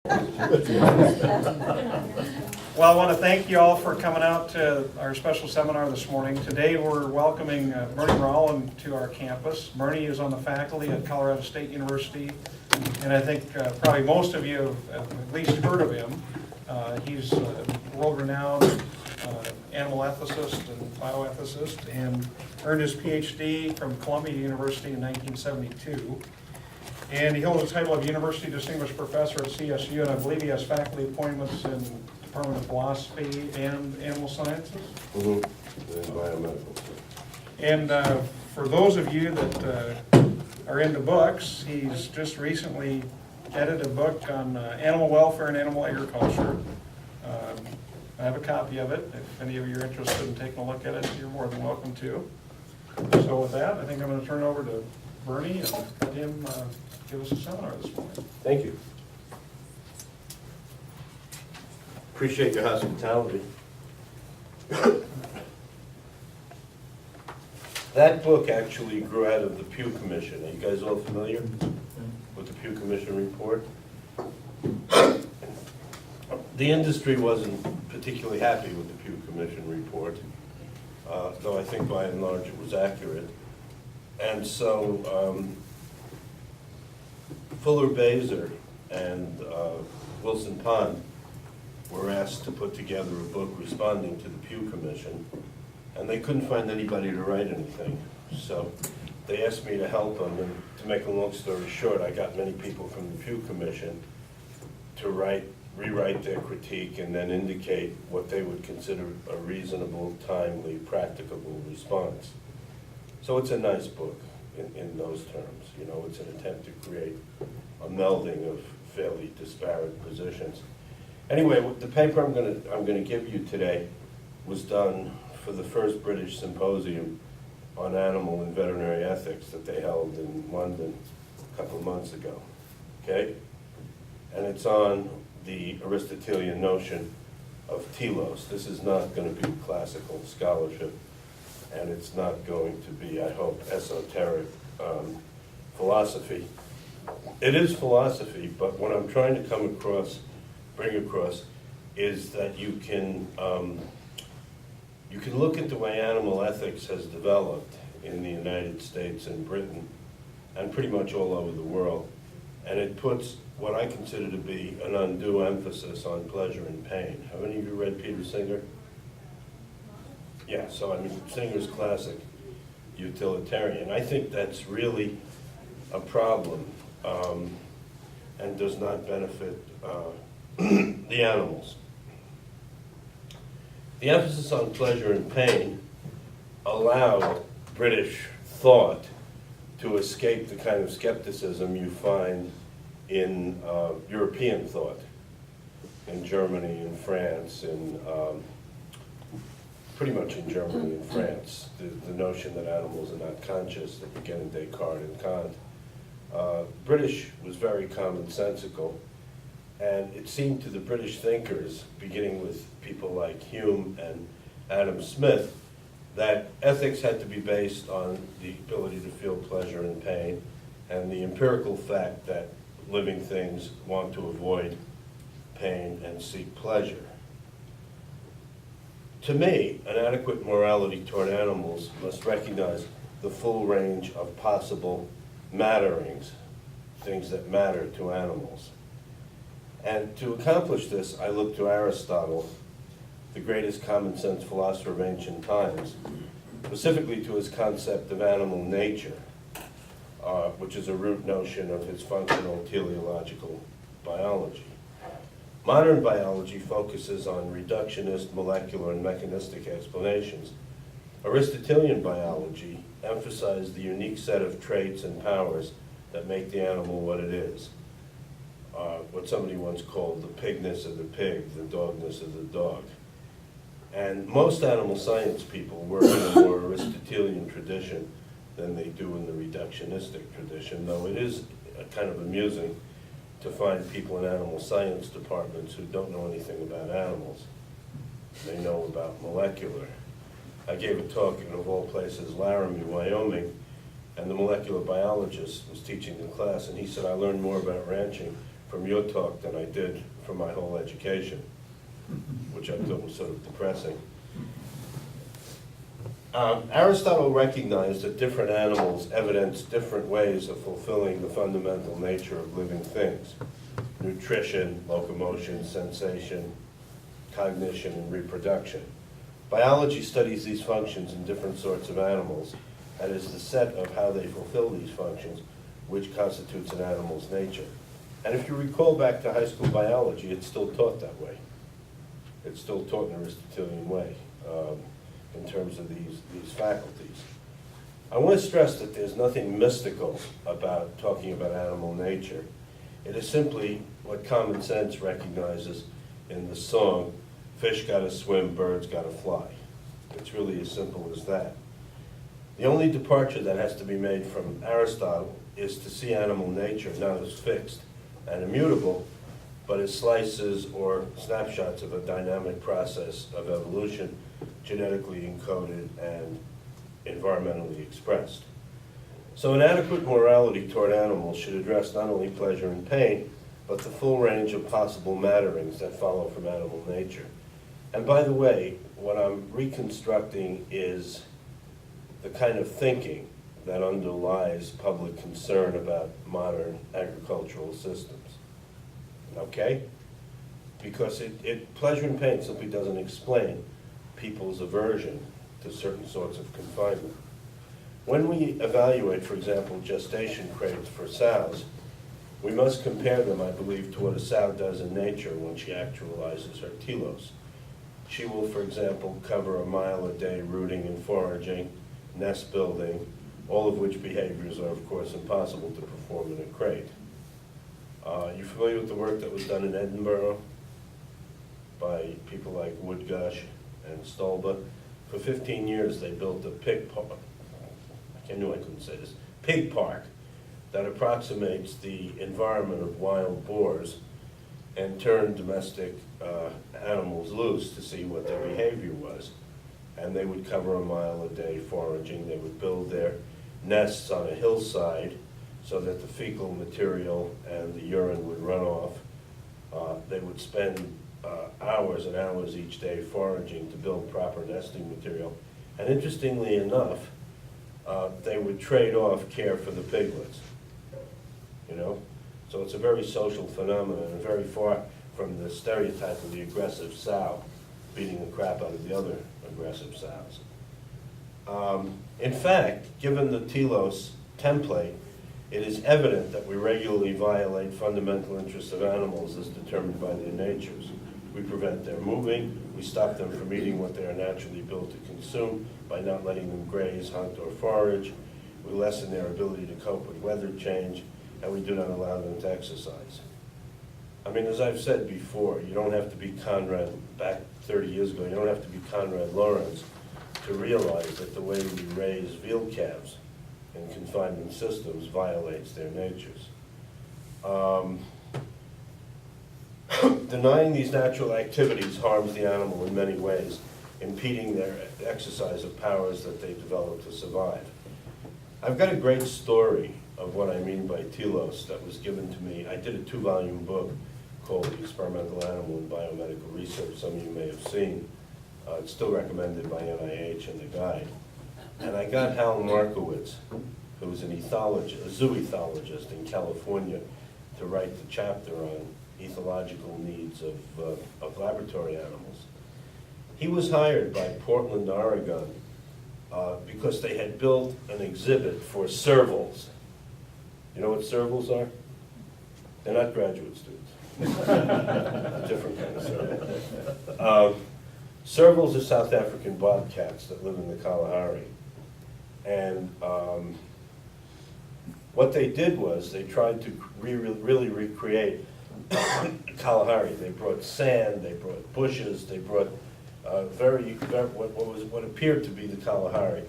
Well, I want to thank you all for coming out to our special seminar this morning. Today we're welcoming Bernie Rollin to our campus. Bernie is on the faculty at Colorado State University, and I think probably most of you have at least heard of him. He's a world-renowned animal ethicist and bioethicist, and earned his PhD from Columbia University in 1972. And he holds the title of University Distinguished Professor at CSU, and I believe he has faculty appointments in Department of Philosophy and Animal Sciences. And biomedical. And for those of you that are into books, he's just recently edited a book on animal welfare and animal agriculture. I have a copy of it. If any of you are interested in taking a look at it, you're more than welcome to. So with that, I think I'm going to turn it over to Bernie and let him give us a seminar this morning. Thank you. Appreciate your hospitality. That book actually grew out of the Pew Commission. Are you guys all familiar with the Pew Commission report? The industry wasn't particularly happy with the Pew Commission report, though I think by and large it was accurate. And so Fuller Baser and Wilson Pond were asked to put together a book responding to the Pew Commission, and they couldn't find anybody to write anything. So they asked me to help them, and to make a long story short, I got many people from the Pew Commission to rewrite their critique and then indicate what they would consider a reasonable, timely, practicable response. So it's a nice book in those terms. You know, it's an attempt to create a melding of fairly disparate positions. Anyway, the paper I'm going to give you today was done for the first British symposium on animal and veterinary ethics that they held in London a couple of months ago. Okay, and it's on the Aristotelian notion of telos. This is not going to be classical scholarship, and it's not going to be, I hope, esoteric philosophy. It is philosophy, but what I'm trying to bring across, is that you can look at the way animal ethics has developed in the United States and Britain, and pretty much all over the world, and it puts what I consider to be an undue emphasis on pleasure and pain. Have any of you read Peter Singer? Yeah, so I mean, Singer's classic utilitarian. I think that's really a problem and does not benefit the animals. The emphasis on pleasure and pain allowed British thought to escape the kind of skepticism you find in European thought, in Germany and France, pretty much in Germany and France, the notion that animals are not conscious, that you get in Descartes and Kant. British was very commonsensical, and it seemed to the British thinkers, beginning with people like Hume and Adam Smith, that ethics had to be based on the ability to feel pleasure and pain, and the empirical fact that living things want to avoid pain and seek pleasure. To me, an adequate morality toward animals must recognize the full range of possible matterings, things that matter to animals. And to accomplish this, I look to Aristotle, the greatest common sense philosopher of ancient times, specifically to his concept of animal nature, which is a root notion of his functional teleological biology. Modern biology focuses on reductionist, molecular, and mechanistic explanations. Aristotelian biology emphasized the unique set of traits and powers that make the animal what it is. What somebody once called the pigness of the pig, the dogness of the dog. And most animal science people work in a more Aristotelian tradition than they do in the reductionistic tradition, though it is kind of amusing to find people in animal science departments who don't know anything about animals. They know about molecular. I gave a talk in, of all places, Laramie, Wyoming, and the molecular biologist was teaching the class, and he said, I learned more about ranching from your talk than I did from my whole education, which I thought was sort of depressing. Aristotle recognized that different animals evidence different ways of fulfilling the fundamental nature of living things: nutrition, locomotion, sensation, cognition, and reproduction. Biology studies these functions in different sorts of animals, and is the set of how they fulfill these functions which constitutes an animal's nature. And if you recall back to high school biology, it's still taught that way. It's still taught in an Aristotelian way in terms of these faculties. I want to stress that there's nothing mystical about talking about animal nature. It is simply what common sense recognizes in the song, "Fish gotta swim, birds gotta fly." It's really as simple as that. The only departure that has to be made from Aristotle is to see animal nature not as fixed and immutable, but as slices or snapshots of a dynamic process of evolution, genetically encoded and environmentally expressed. So an adequate morality toward animals should address not only pleasure and pain, but the full range of possible matterings that follow from animal nature. And by the way, what I'm reconstructing is the kind of thinking that underlies public concern about modern agricultural systems. Okay? Because pleasure and pain simply doesn't explain people's aversion to certain sorts of confinement. When we evaluate, for example, gestation crates for sows, we must compare them, I believe, to what a sow does in nature when she actualizes her telos. She will, for example, cover a mile a day rooting and foraging, nest building, all of which behaviors are, of course, impossible to perform in a crate. You familiar with the work that was done in Edinburgh by people like Woodgush and Stolba? For 15 years, they built a pig park. I knew I couldn't say this. Pig park that approximates the environment of wild boars and turned domestic animals loose to see what their behavior was. And they would cover a mile a day foraging. They would build their nests on a hillside so that the fecal material and the urine would run off. They would spend hours and hours each day foraging to build proper nesting material. And interestingly enough, they would trade off care for the piglets, you know? So it's a very social phenomenon and very far from the stereotype of the aggressive sow beating the crap out of the other aggressive sows. In fact, given the telos template, it is evident that we regularly violate fundamental interests of animals as determined by their natures. We prevent their moving, we stop them from eating what they are naturally built to consume by not letting them graze, hunt, or forage. We lessen their ability to cope with weather change, and we do not allow them to exercise. I mean, as I've said before, you don't have to be Conrad, back 30 years ago, you don't have to be Conrad Lorenz to realize that the way we raise veal calves in confinement systems violates their natures. Denying these natural activities harms the animal in many ways, impeding their exercise of powers that they develop to survive. I've got a great story of what I mean by telos that was given to me. I did a 2-volume book called The Experimental Animal in Biomedical Research. Some of you may have seen. It's still recommended by NIH and the guide. And I got Hal Markowitz, who was an ethologist, a zoethologist in California, to write the chapter on ethological needs of laboratory animals. He was hired by Portland, Oregon, because they had built an exhibit for servals. You know what servals are? They're not graduate students. A different kind of serval. Servals are South African bobcats that live in the Kalahari. And what they did was they tried to really recreate Kalahari. They brought sand, they brought bushes, they brought what appeared to be the Kalahari,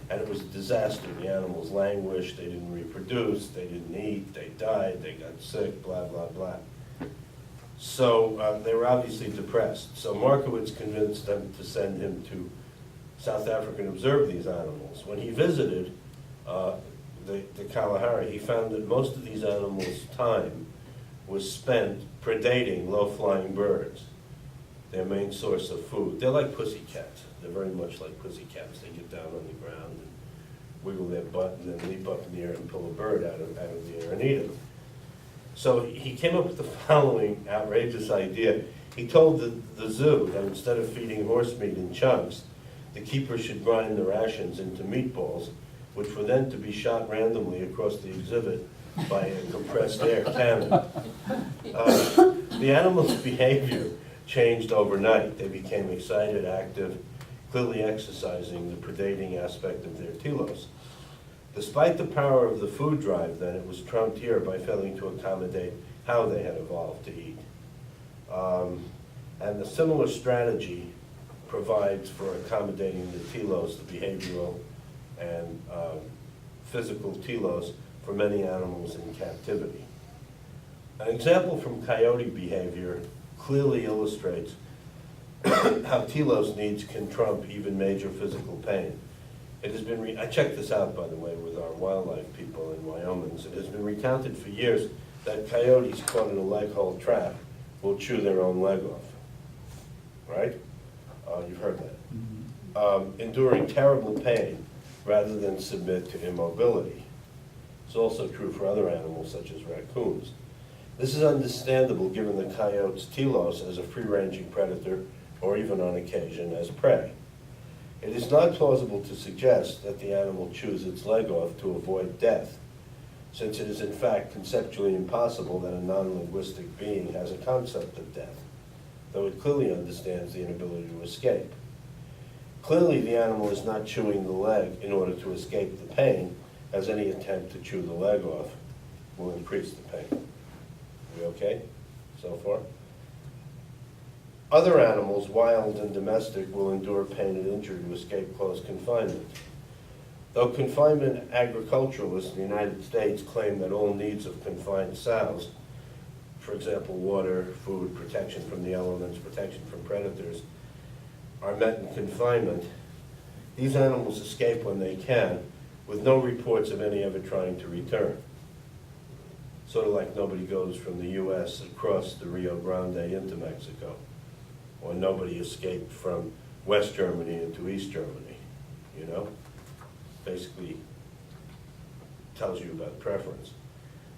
and it was a disaster. The animals languished, they didn't reproduce, they didn't eat, they died, they got sick, blah, blah, blah. So they were obviously depressed. So Markowitz convinced them to send him to South Africa and observe these animals. When he visited the Kalahari, he found that most of these animals' time was spent predating low-flying birds, their main source of food. They're like pussycats. They're very much like pussycats. They get down on the ground and wiggle their butt and then leap up in the air and pull a bird out of the air and eat it. So he came up with the following outrageous idea. He told the zoo that instead of feeding horse meat in chunks, the keeper should grind the rations into meatballs, which were then to be shot randomly across the exhibit by a compressed air cannon. The animals' behavior changed overnight. They became excited, active, clearly exercising the predating aspect of their telos. Despite the power of the food drive, then, it was trumped here by failing to accommodate how they had evolved to eat. And the similar strategy provides for accommodating the telos, the behavioral and physical telos, for many animals in captivity. An example from coyote behavior clearly illustrates how telos needs can trump even major physical pain. It has been, I checked this out, by the way, with our wildlife people in Wyoming. It has been recounted for years that coyotes caught in a leg hold trap will chew their own leg off, right? You've heard that. Enduring terrible pain rather than submit to immobility. It's also true for other animals such as raccoons. This is understandable given the coyote's telos as a free-ranging predator or even on occasion as prey. It is not plausible to suggest that the animal chews its leg off to avoid death, since it is in fact conceptually impossible that a non-linguistic being has a concept of death, though it clearly understands the inability to escape. Clearly, the animal is not chewing the leg in order to escape the pain, as any attempt to chew the leg off will increase the pain. We okay so far? Other animals, wild and domestic, will endure pain and injury to escape close confinement. Though confinement agriculturalists in the United States claim that all needs of confined sows, for example, water, food, protection from the elements, protection from predators, are met in confinement, these animals escape when they can, with no reports of any ever trying to return. Sort of like nobody goes from the U.S. across the Rio Grande into Mexico, or nobody escaped from West Germany into East Germany, you know? Basically tells you about preference.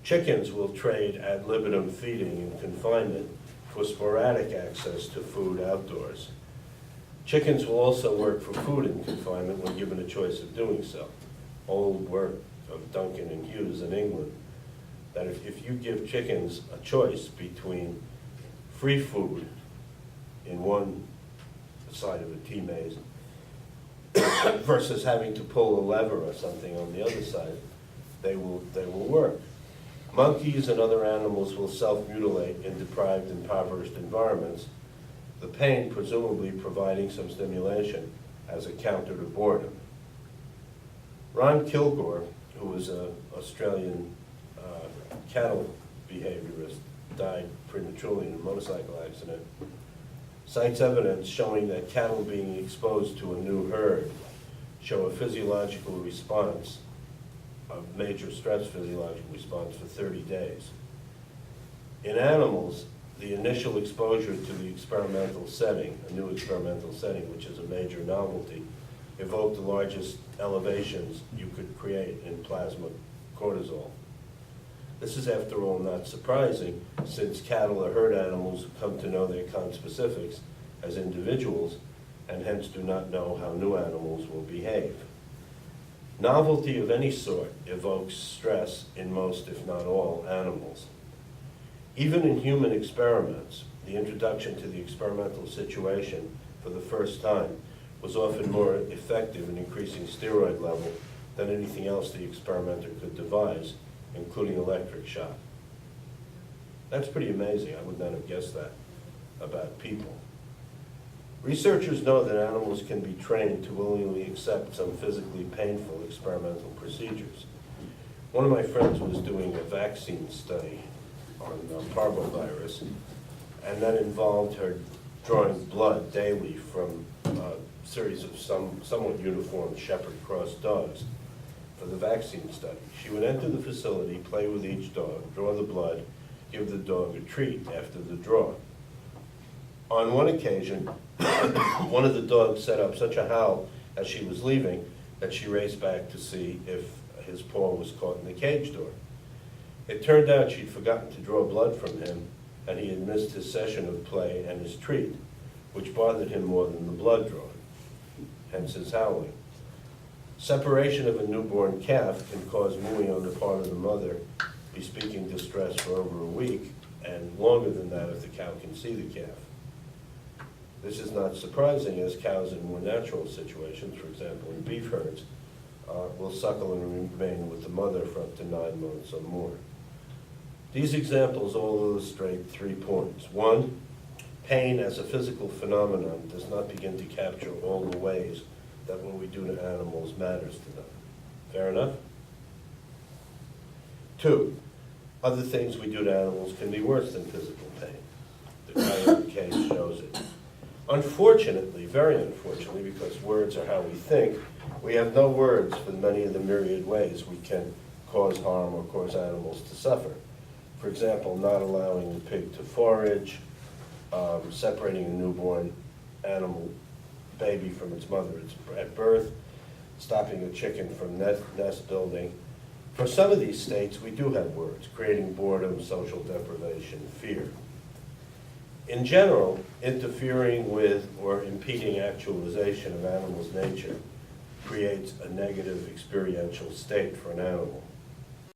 Chickens will trade ad libitum feeding in confinement for sporadic access to food outdoors. Chickens will also work for food in confinement when given a choice of doing so. Old work of Duncan and Hughes in England, that if you give chickens a choice between free food in one side of a tea maze versus having to pull a lever or something on the other side, they will work. Monkeys and other animals will self-mutilate in deprived, impoverished environments, the pain presumably providing some stimulation as a counter to boredom. Ron Kilgore, who was an Australian cattle behaviorist, died prematurely in a motorcycle accident, cites evidence showing that cattle being exposed to a new herd show a physiological response, a major stress physiological response for 30 days. In animals, the initial exposure to the experimental setting, a new experimental setting, which is a major novelty, evoked the largest elevations you could create in plasma cortisol. This is, after all, not surprising, since cattle are herd animals who come to know their conspecifics as individuals, and hence do not know how new animals will behave. Novelty of any sort evokes stress in most, if not all, animals. Even in human experiments, the introduction to the experimental situation for the first time was often more effective in increasing steroid level than anything else the experimenter could devise, including electric shock. That's pretty amazing. I would not have guessed that about people. Researchers know that animals can be trained to willingly accept some physically painful experimental procedures. One of my friends was doing a vaccine study on parvovirus, and that involved her drawing blood daily from a series of somewhat uniform Shepherd Cross dogs for the vaccine study. She would enter the facility, play with each dog, draw the blood, give the dog a treat after the draw. On one occasion, one of the dogs set up such a howl as she was leaving that she raced back to see if his paw was caught in the cage door. It turned out she'd forgotten to draw blood from him, and he had missed his session of play and his treat, which bothered him more than the blood draw, hence his howling. Separation of a newborn calf can cause mooing on the part of the mother, bespeaking distress for over a week, and longer than that if the cow can see the calf. This is not surprising, as cows in more natural situations, for example in beef herds, will suckle and remain with the mother for up to 9 months or more. These examples all illustrate 3 points. 1, pain as a physical phenomenon does not begin to capture all the ways that what we do to animals matters to them. Fair enough? 2, other things we do to animals can be worse than physical pain. The coyote case shows it. Unfortunately, very unfortunately, because words are how we think, we have no words for many of the myriad ways we can cause harm or cause animals to suffer. For example, not allowing the pig to forage, separating a newborn animal baby from its mother at birth, stopping a chicken from nest building. For some of these states, we do have words, creating boredom, social deprivation, fear. In general, interfering with or impeding actualization of animals' nature creates a negative experiential state for an animal.